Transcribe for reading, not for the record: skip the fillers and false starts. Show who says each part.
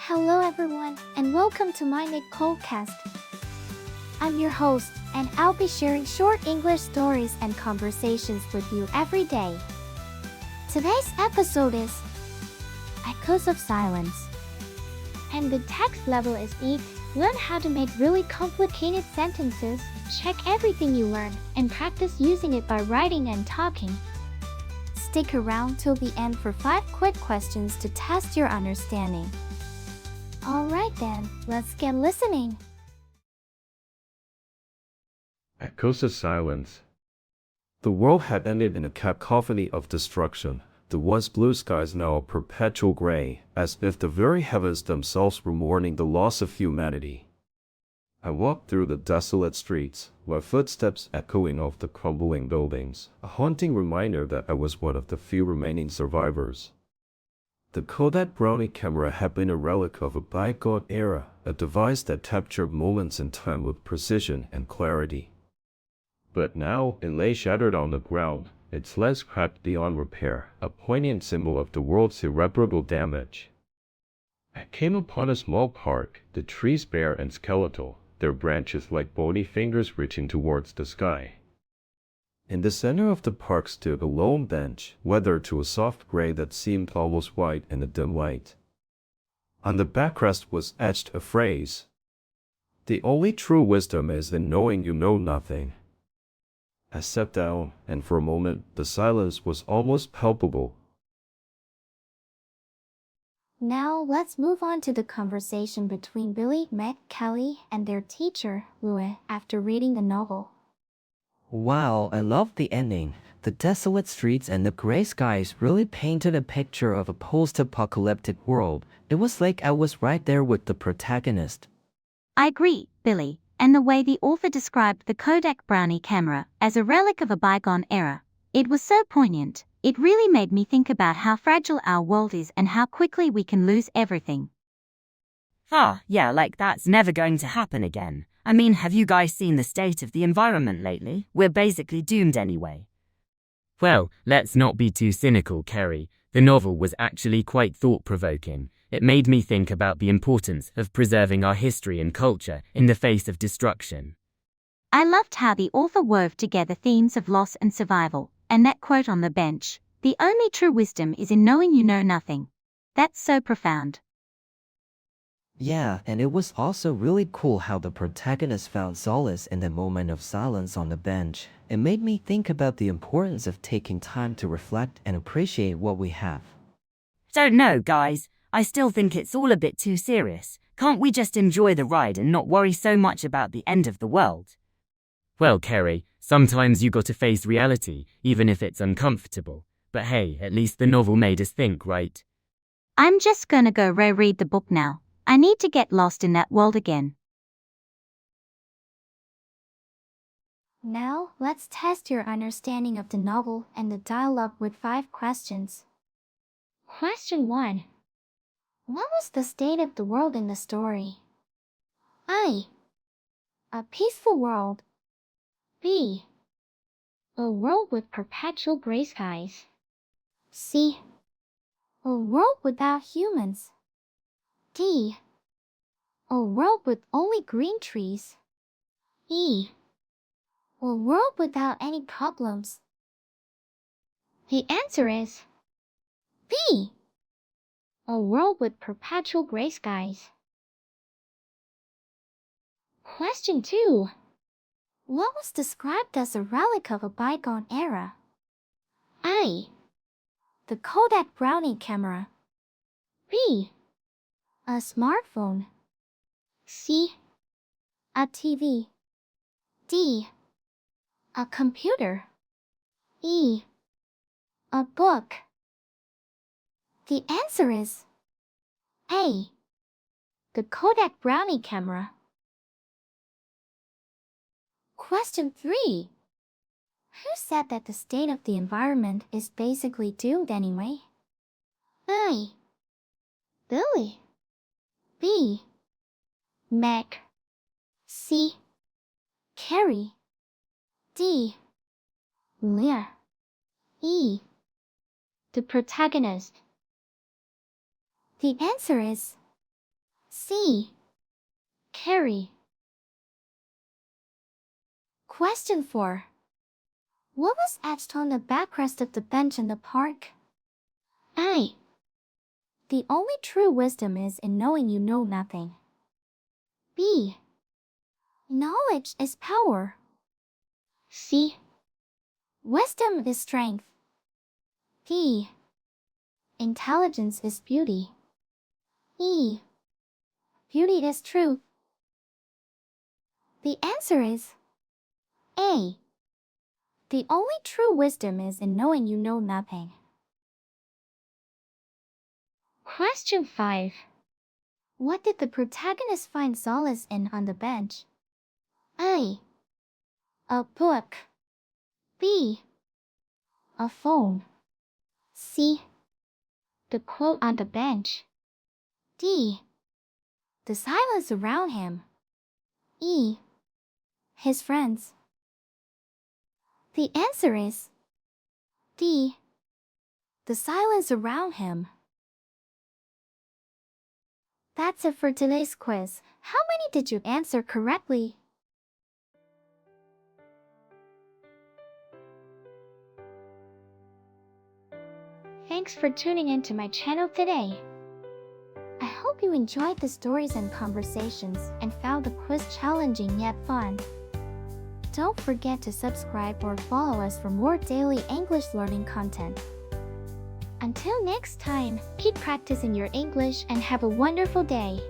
Speaker 1: Hello everyone, and welcome to MyniQ podcast. I'm your host, and I'll be sharing short English stories and conversations with you every day. Today's episode is Echoes of Silence. And the text level is E. Learn how to make really complicated sentences, check everything you learn, and practice using it by writing and talking. Stick around till the end for 5 quick questions to test your understanding. Alright then, let's get listening.
Speaker 2: Echoes of silence. The world had ended in a cacophony of destruction. The once blue skies now a perpetual gray, as if the very heavens themselves were mourning the loss of humanity. I walked through the desolate streets, my footsteps echoing off the crumbling buildings, a haunting reminder that I was one of the few remaining survivors. The Kodak Brownie camera had been a relic of a bygone era, a device that captured moments in time with precision and clarity. But now it lay shattered on the ground, its lens cracked beyond repair, a poignant symbol of the world's irreparable damage. I came upon a small park, the trees bare and skeletal, their branches like bony fingers reaching towards the sky. In the center of the park stood a lone bench, weathered to a soft gray that seemed almost white in the dim light. On the backrest was etched a phrase: "The only true wisdom is in knowing you know nothing." I sat down, and for a moment the silence was almost palpable.
Speaker 1: Now let's move on to the conversation between Billy, Meg, Kelly, and their teacher, Louis, after reading the novel.
Speaker 3: Wow, I love the ending. The desolate streets and the gray skies really painted a picture of a post-apocalyptic world. It was like I was right there with the protagonist.
Speaker 4: I agree, Billy, and the way the author described the Kodak Brownie camera as a relic of a bygone era, it was so poignant. It really made me think about how fragile our world is and how quickly we can lose everything.
Speaker 5: Yeah, like that's never going to happen again. I mean, have you guys seen the state of the environment lately? We're basically doomed anyway.
Speaker 6: Well, let's not be too cynical, Kerry. The novel was actually quite thought-provoking. It made me think about the importance of preserving our history and culture in the face of destruction.
Speaker 4: I loved how the author wove together themes of loss and survival, and that quote on the bench, "The only true wisdom is in knowing you know nothing." That's so profound.
Speaker 3: Yeah, and it was also really cool how the protagonist found solace in the moment of silence on the bench. It made me think about the importance of taking time to reflect and appreciate what we have.
Speaker 5: Don't know, guys. I still think it's all a bit too serious. Can't we just enjoy the ride and not worry so much about the end of the world?
Speaker 6: Well, Kerry, sometimes you gotta face reality, even if it's uncomfortable. But hey, at least the novel made us think, right?
Speaker 4: I'm just gonna go reread the book now. I need to get lost in that world again.
Speaker 1: Now, let's test your understanding of the novel and the dialogue with 5 questions. Question 1. What was the state of the world in the story? A. A peaceful world. B. A world with perpetual gray skies. C. A world without humans. D. A world with only green trees. E. A world without any problems. The answer is B. A world with perpetual gray skies. Question 2. What was described as a relic of a bygone era? A. The Kodak Brownie camera. B. A smartphone. C. A TV. D. A computer. E. A book. The answer is A. The Kodak Brownie camera. Question 3. Who said that the state of the environment is basically doomed anyway? A. Billy. B. Meg. C. Carrie. D. Leah. E. The protagonist. The answer is C. Carry. Question 4. What was etched on the backrest of the bench in the park? A. The only true wisdom is in knowing you know nothing. B. Knowledge is power. C. Wisdom is strength. D. Intelligence is beauty. E. Beauty is truth. The answer is A. The only true wisdom is in knowing you know nothing. Question 5. What did the protagonist find solace in on the bench? A. A book. B. A phone. C. The quote on the bench. D. The silence around him. E. His friends. The answer is D. The silence around him. That's it for today's quiz. How many did you answer correctly? Thanks for tuning in to my channel today. I hope you enjoyed the stories and conversations and found the quiz challenging yet fun. Don't forget to subscribe or follow us for more daily English learning content. Until next time, keep practicing your English and have a wonderful day.